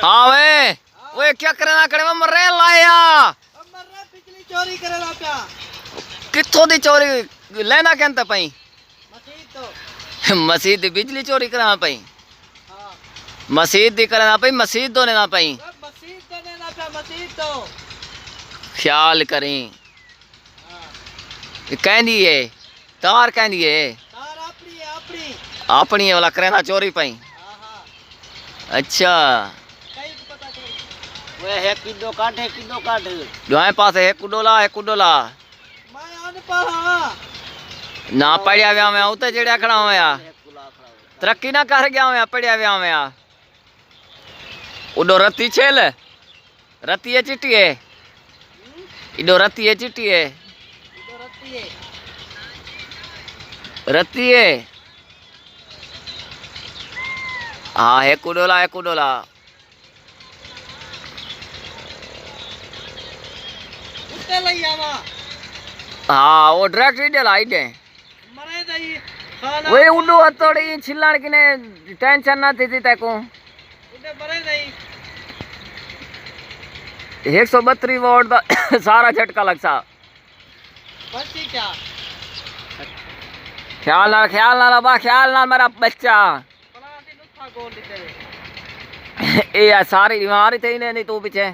हाँ वे वे क्या करना करे मर रहे लाया मर रहा बिजली चोरी करेला क्या किथों दी चोरी लेना कहता पई मसीद तो मसीद दी बिजली चोरी करना पई हां मसीद दी करना पई मसीद तो लेना पई मसीद तो लेना पे मसीद तो ख्याल करी हां कहंदी है तार कहंदी है तार अपनी अपनी अपनी वाला करना चोरी पई हां हां अच्छा कई को पता चल वे है किलो काट दोए पासे है कुडोला मैं आने पर हां ना पड़िया व्या में उते जेड़या खड़ा होया तरक्की ना कर गया होया पड़िया व्या में उडो रत्ती छेल रत्ती है चिट्टी है इडो रत्ती है चिट्टी है इधर रहती है रत्ती है हाँ है कुडोला उते लई आवा हाँ वो डायरेक्ट इडे आइडे मरे दई खाना वे उडो हतोड़ी छिल्लाण किने टेंशन ना थी तेको उते मरे दई 132 वोल्ट दा सारा झटका लगसा बच्ची क्या ख्याल ना मेरा बच्चा बड़ा दिन उठा गोल दे ये सारी बीमारी थी नहीं तू पीछे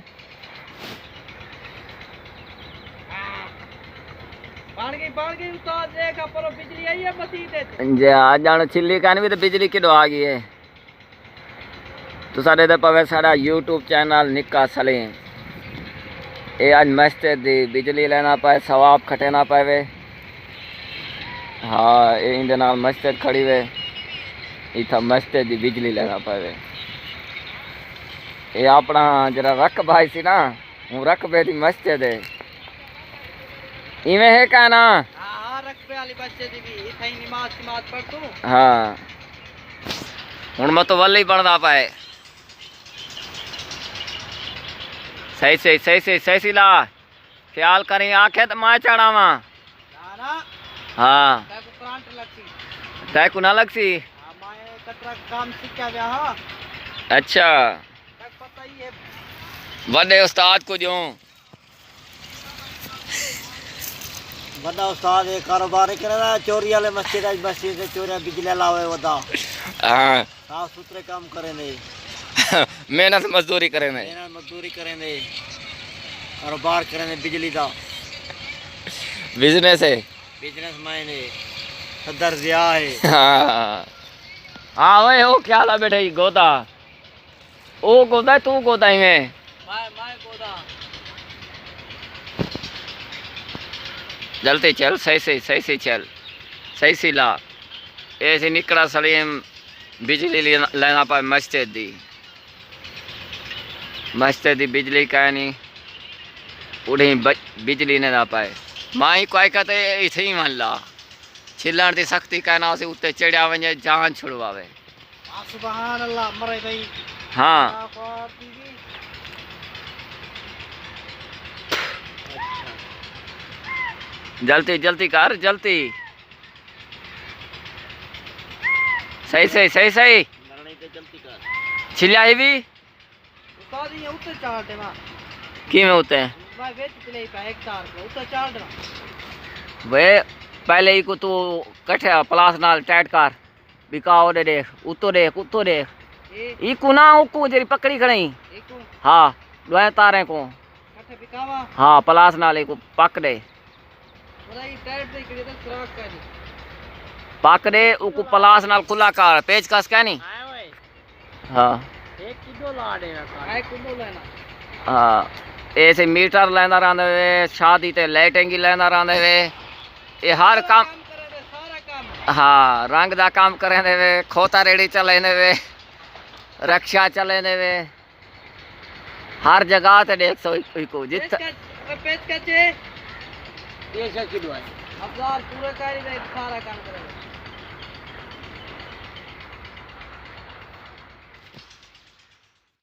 बाण गई उतार देखा पर बिजली आई है मसीद जे आ जान छिल्ली कान भी तो बिजली किडो आ गई है तो साडे ते पवे साडा YouTube चैनल निक्का सलीम ये आज मस्जिद दी बिजली लेना पाए सवाब खटेना पावे हाँ ये इंदे नाल मस्जिद खड़ी वे इथा मस्जिद दी बिजली लेना पावे ये अपना जरा रख भाई सी ना हूँ रख बे दी मस्जिद है इवें है का ना हां रख पे वाली बच्चे दी भी इथई नमाज पढ़ तू हाँ हुण मैं तो वल ही बनदा पाए सही ला ख्याल करी आखे तो मैं चढ़ावा ना हाँ ताको करंट लगती तैको ना लगसी हां मैं कतरा काम सीखा गया हां अच्छा तक पता ही है वड्डे उस्ताद को जो वड्डा उस्ताद ये कारोबार करे चोरी वाले मस्जिद से चोरी बिजली लावे वदा हाँ साफ सुथरे काम करे ने मेहनत मजदूरी करे ने मेहनत मजदूरी करे ने कारोबार करे ने बिजली दा बिजनेस है बिजनेस मैन है सदर जिया है हाँ हाँ वही वो क्या ला बैठे गोदा ओ गोदा तू गोदा ही में मैं गोदा जल्दी चल सही चल सही ला ऐसे निकला सलीम बिजली लेना पाए मस्जिद दी बिजली का नहीं उड़ी बिजली ने ना पाए माई कोई कहते इथे ही मान ला छिल्लण दी सख्ती कहना उसे उत्ते चढ़िया वने जान छुड़वावे सुभान अल्लाह मरे भाई हाँ जल्दी कर जल्दी सही छिल्ला ही भी उतार ये उते चार देना की में होते हैं मैं वेच प्ले पे एक तार को उते चार देना वे पहले ही को तू कठे प्लास नाल टाइट कर बिकाओ दे देख उतो देख ई को ना उको जेरी पकड़ी खड़ी एक हाँ दोए तारे को कठे बिकावा हाँ प्लास नाल को पक दे बड़ा टाइट दे के तो सुराख कर पक दे उको प्लास नाल खुला कर पेच कस के नहीं आए ओए हाँ 1 किलो ला देना का 1 किलो लेना हाँ ऐसे मीटर लेना रहंदे वे शादी ते लाइटिंग लेना रहंदे वे ये हर काम सारा काम हाँ रंग दा काम करे वे खोता रेड़ी चले वे रक्षा चले वे हर जगह ते देख सो को जित पेच कचे ये किलो है अफजार पूरा कारी सारा काम करे